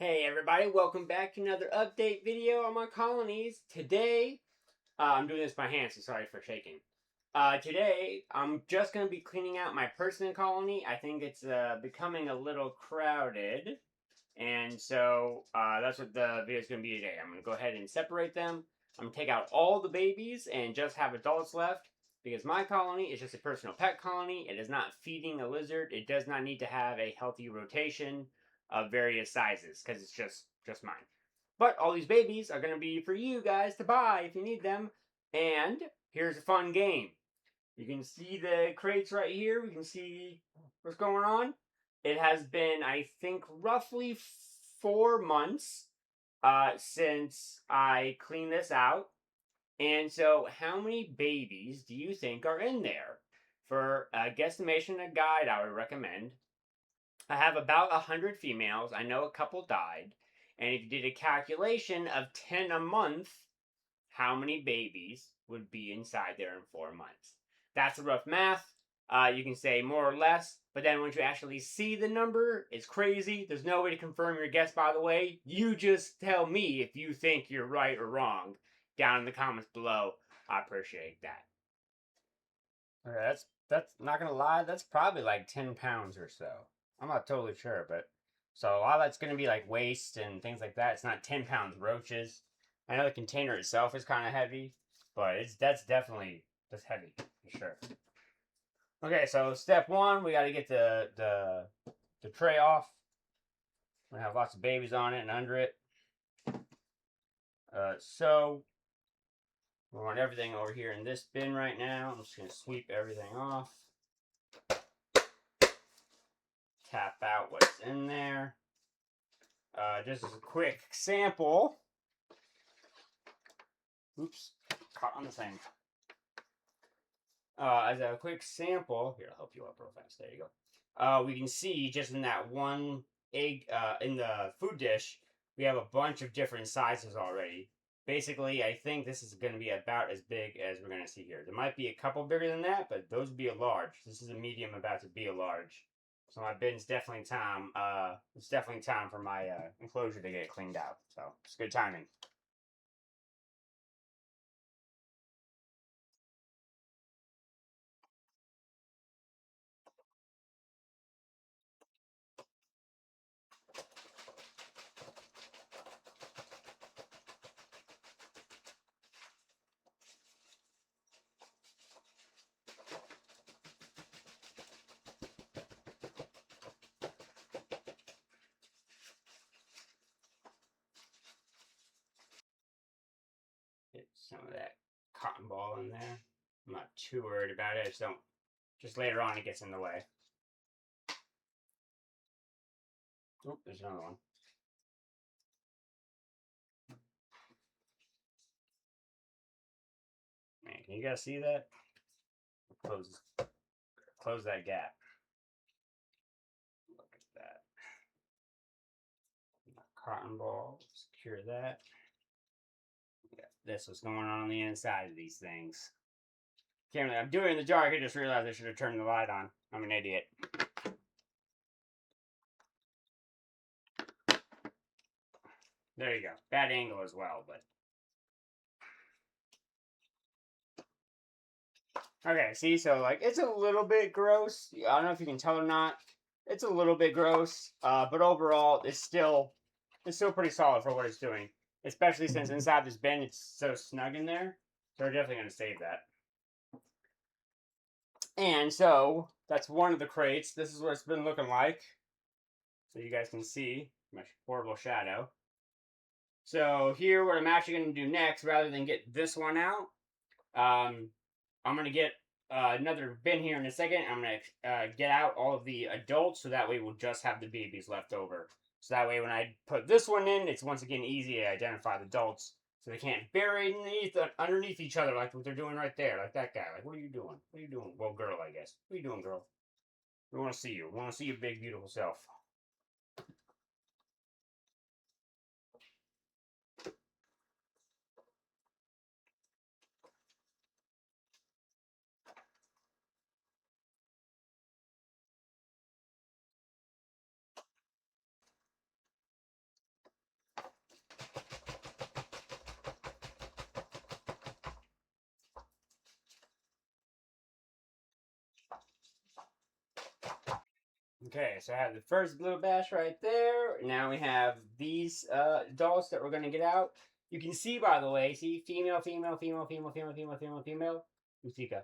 Hey everybody, welcome back to another update video on my colonies. Today, I'm doing this by hand, so sorry for shaking. Today, I'm just going to be cleaning out my persimmon colony. I think it's becoming a little crowded, and so that's what the video is going to be today. I'm going to go ahead and separate them. I'm going to take out all the babies and just have adults left, because my colony is just a personal pet colony. It is not feeding a lizard. It does not need to have a healthy rotation of various sizes, because it's just mine. But all these babies are going to be for you guys to buy if you need them. And here's a fun game. You can see the crates right here. We can see what's going on. It has been, I think, roughly 4 months since I cleaned this out. And so, how many babies do you think are in there? For a guesstimation, a guide, I would recommend. I have about 100 females. I know a couple died. And if you did a calculation of 10 a month, how many babies would be inside there in 4 months? That's a rough math. You can say more or less, but then once you actually see the number, it's crazy. There's no way to confirm your guess, by the way. You just tell me if you think you're right or wrong down in the comments below. I appreciate that. Okay, that's not gonna lie, that's probably like 10 pounds or so. I'm not totally sure, but so a lot of that's gonna be like waste and things like that. It's not 10 pounds roaches. I know the container itself is kind of heavy, but that's definitely just heavy for sure. Okay, so step one, we got to get the tray off. We have lots of babies on it and under it. So we want everything over here in this bin right now. I'm just gonna sweep everything off. Tap out what's in there. Just as a quick sample. Oops, caught on the thing. As a quick sample, here, I'll help you up real fast. There you go. We can see just in that one egg, in the food dish, we have a bunch of different sizes already. Basically, I think this is going to be about as big as we're going to see here. There might be a couple bigger than that, but those would be a large. This is a medium about to be a large. So my bin's definitely time. It's definitely time for my enclosure to get cleaned out. So it's good timing. Get some of that cotton ball in there. I'm not too worried about it. Just later on it gets in the way. Oh, there's another one. Man, can you guys see that? Close that gap. Look at that. Cotton ball, secure that. Yeah, that's what's going on the inside of these things. I'm doing it in the dark. I just realized I should have turned the light on. I'm an idiot. There you go. Bad angle as well, but. Okay, see, so like it's a little bit gross. I don't know if you can tell or not. It's a little bit gross, but overall, it's still pretty solid for what it's doing. Especially since inside this bin, it's so snug in there. So we're definitely gonna save that. And so that's one of the crates. This is what it's been looking like. So you guys can see my horrible shadow. So here, what I'm actually going to do next, rather than get this one out, I'm going to get another bin here in a second. I'm going to get out all of the adults, so that way we'll just have the babies left over. So that way when I put this one in, it's once again easy to identify the adults, so they can't bury underneath each other like what they're doing right there, like that guy. Like, what are you doing? What are you doing? Well, girl, I guess. What are you doing, girl? We want to see you. We want to see your big, beautiful self. Okay, so I have the first little batch right there. Now we have these adults that we're gonna get out. You can see, by the way, see female, female, female, female, female, female, female, female. Usika.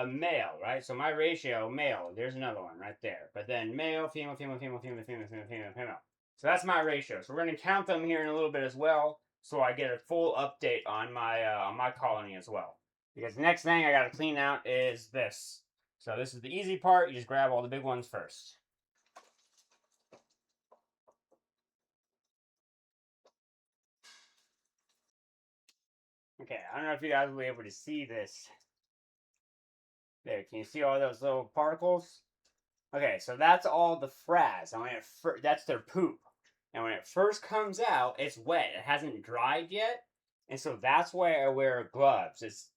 Male, right? So my ratio, male. There's another one right there. But then male, female, female, female, female, female, female, female, female. So that's my ratio. So we're gonna count them here in a little bit as well, so I get a full update on my colony as well. Because the next thing I gotta clean out is this. So this is the easy part. You just grab all the big ones first. Okay, I don't know if you guys will be able to see this. There, can you see all those little particles? Okay, so that's all the frass. And when that's their poop. And when it first comes out, it's wet. It hasn't dried yet. And so that's why I wear gloves. It's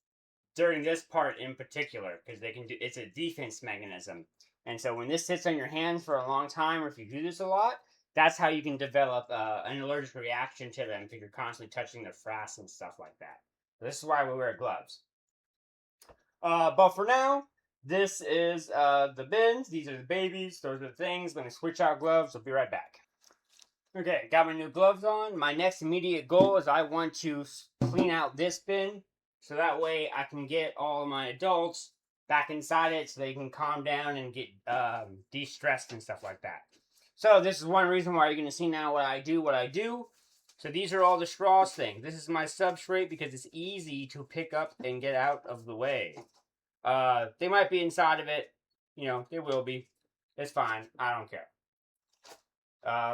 during this part in particular, because they can do, it's a defense mechanism. And so when this sits on your hands for a long time, or if you do this a lot, that's how you can develop an allergic reaction to them, because you're constantly touching their frass and stuff like that. This is why we wear gloves. But for now, this is the bins. These are the babies. Those are the things. Let me switch out gloves. I'll be right back. Okay, got my new gloves on. My next immediate goal is I want to clean out this bin, so that way I can get all of my adults back inside it so they can calm down and get de-stressed and stuff like that. So this is one reason why you're going to see now what I do. So these are all the straws things. This is my substrate because it's easy to pick up and get out of the way. They might be inside of it. You know, they will be. It's fine. I don't care.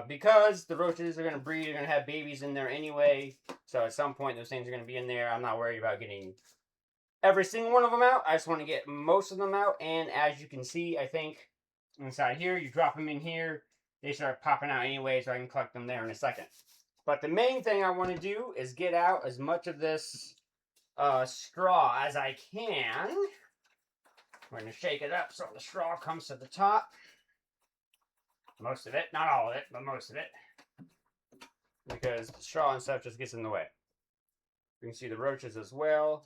Because the roaches are going to breed, they're going to have babies in there anyway. So at some point, those things are going to be in there. I'm not worried about getting every single one of them out. I just want to get most of them out. And as you can see, I think inside here, you drop them in here. They start popping out anyway, so I can collect them there in a second. But the main thing I want to do is get out as much of this straw as I can. We're going to shake it up so the straw comes to the top. Most of it. Not all of it, but most of it. Because the straw and stuff just gets in the way. You can see the roaches as well.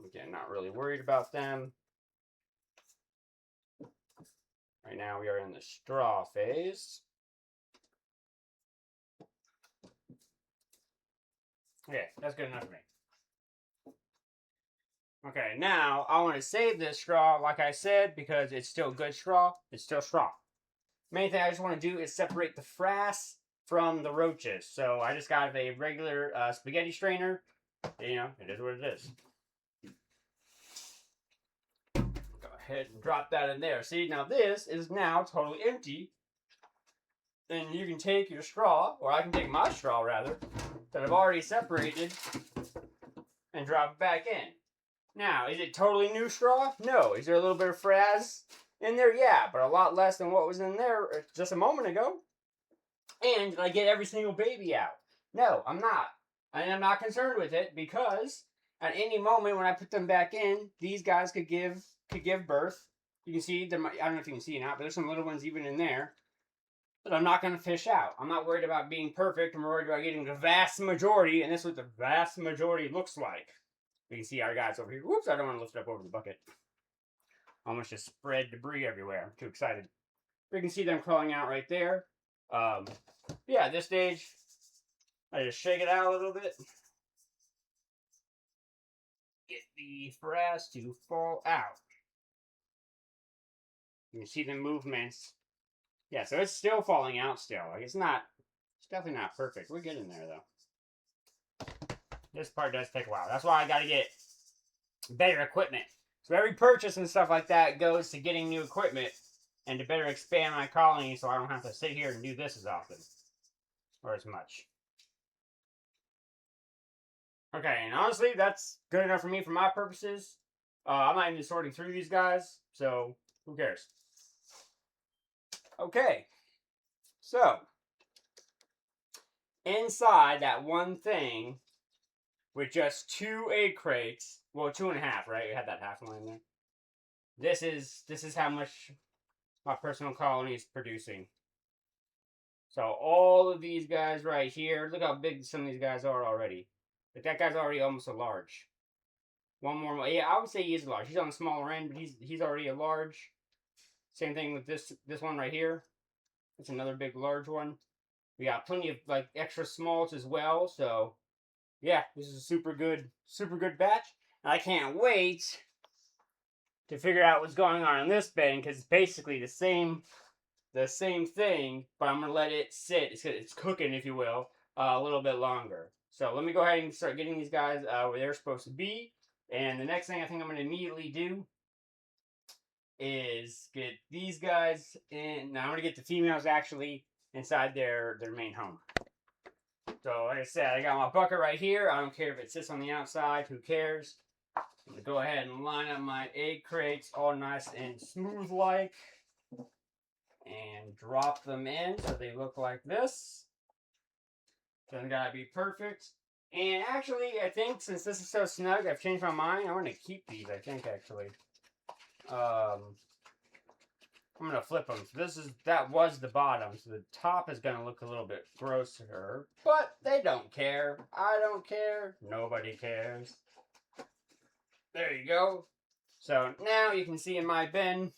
Again, not really worried about them. Right now we are in the straw phase. Okay, that's good enough for me. Okay, now I want to save this straw, like I said, because it's still good straw. It's still straw. Main thing I just want to do is separate the frass from the roaches. So I just got a regular spaghetti strainer. You know, it is what it is. Go ahead and drop that in there. See, now this is now totally empty. And you can take your straw, or I can take my straw rather, that I've already separated, and drop it back in. Now, is it totally new straw? No. Is there a little bit of frass in there? Yeah, but a lot less than what was in there just a moment ago. And did I get every single baby out? No, I'm not. And I'm not concerned with it because at any moment when I put them back in, these guys could give birth. You can see them. I don't know if you can see it now, but there's some little ones even in there that I'm not going to fish out. I'm not worried about being perfect. I'm worried about getting the vast majority, and this is what the vast majority looks like. You can see our guys over here. Whoops, I don't want to lift it up over the bucket. Almost just spread debris everywhere. I'm too excited. You can see them crawling out right there. Yeah, at this stage, I just shake it out a little bit. Get the frass to fall out. You can see the movements. Yeah, so it's still falling out still. Like it's definitely not perfect. We're getting there though. This part does take a while. That's why I gotta get better equipment. So every purchase and stuff like that goes to getting new equipment and to better expand my colony so I don't have to sit here and do this as often. Or as much. Okay, and honestly, that's good enough for me for my purposes. I'm not even sorting through these guys, so who cares? Okay, so inside that one thing with just 2 egg crates, well, 2.5, right? You had that half one in there. This is how much my personal colony is producing. So all of these guys right here, look how big some of these guys are already. Like that guy's already almost a large. One more, yeah, I would say he is large. He's on the smaller end, but he's already a large. Same thing with this one right here. It's another big large one. We got plenty of like extra smalls as well. So yeah, this is a super good batch. I can't wait to figure out what's going on in this bin because it's basically the same thing, but I'm gonna let it sit. It's cooking, if you will, a little bit longer. So let me go ahead and start getting these guys where they're supposed to be. And the next thing I think I'm gonna immediately do is get these guys in. Now I'm gonna get the females actually inside their main home. So like I said, I got my bucket right here. I don't care if it sits on the outside. Who cares? I'm gonna go ahead and line up my egg crates all nice and smooth like, and drop them in so they look like this. Doesn't gotta be perfect. And actually, I think since this is so snug, I've changed my mind. I'm gonna keep these. I think actually. I'm gonna flip them. So that was the bottom. So the top is gonna look a little bit grosser, but they don't care. I don't care. Nobody cares. There you go. So now you can see in my bin,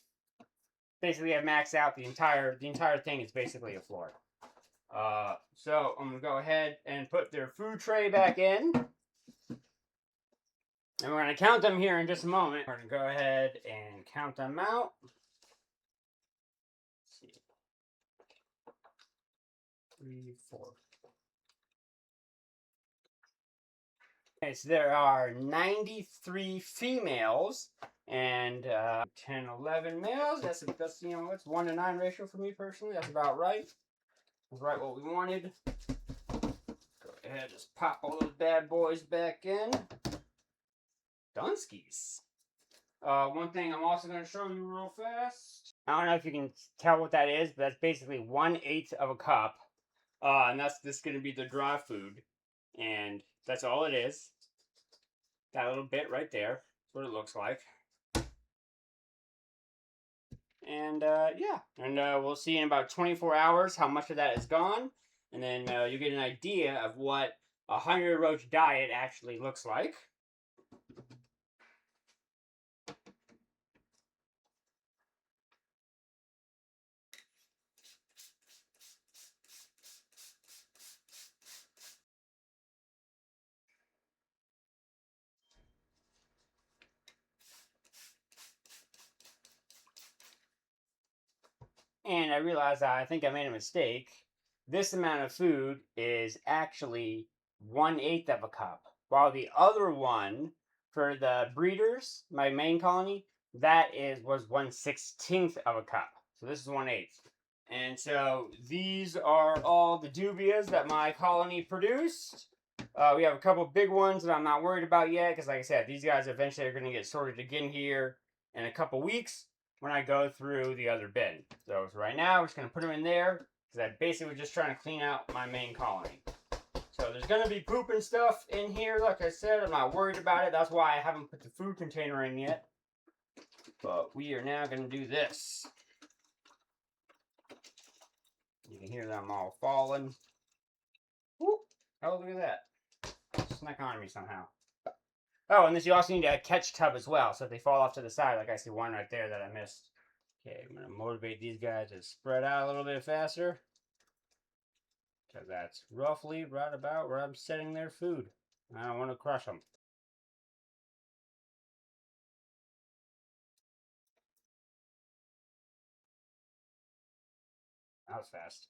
basically I've maxed out the entire thing is basically a floor. So I'm gonna go ahead and put their food tray back in. And we're gonna count them here in just a moment. We're gonna go ahead and count them out. Let's see. 3, 4. Okay, so there are 93 females and 10, 11 males. That's you know, it's 1 to 9 ratio for me personally. That's about right. That's right what we wanted. Go ahead, just pop all those bad boys back in. Dunskies. One thing I'm also going to show you real fast. I don't know if you can tell what that is, but that's basically 1/8 of a cup. And this is going to be the dry food. And that's all it is. That little bit right there. That's what it looks like. And yeah. And we'll see in about 24 hours how much of that is gone. And then you get an idea of what a 100 roach diet actually looks like. And I realized I think I made a mistake. This amount of food is actually 1/8 of a cup, while the other one for the breeders, my main colony, was 1/16 of a cup. So this is 1/8. And so these are all the dubias that my colony produced. We have a couple big ones that I'm not worried about yet, because like I said, these guys eventually are going to get sorted again here in a couple weeks when I go through the other bin. So right now, we're just going to put them in there, because I basically was just trying to clean out my main colony. So there's going to be poop and stuff in here, like I said. I'm not worried about it. That's why I haven't put the food container in yet. But we are now going to do this. You can hear them all falling. Whoop. Oh, look at that. Snuck on me somehow. Oh, and you also need a catch tub as well. So if they fall off to the side, like I see one right there that I missed. Okay, I'm going to motivate these guys to spread out a little bit faster. Because that's roughly right about where I'm setting their food. I don't want to crush them. That was fast.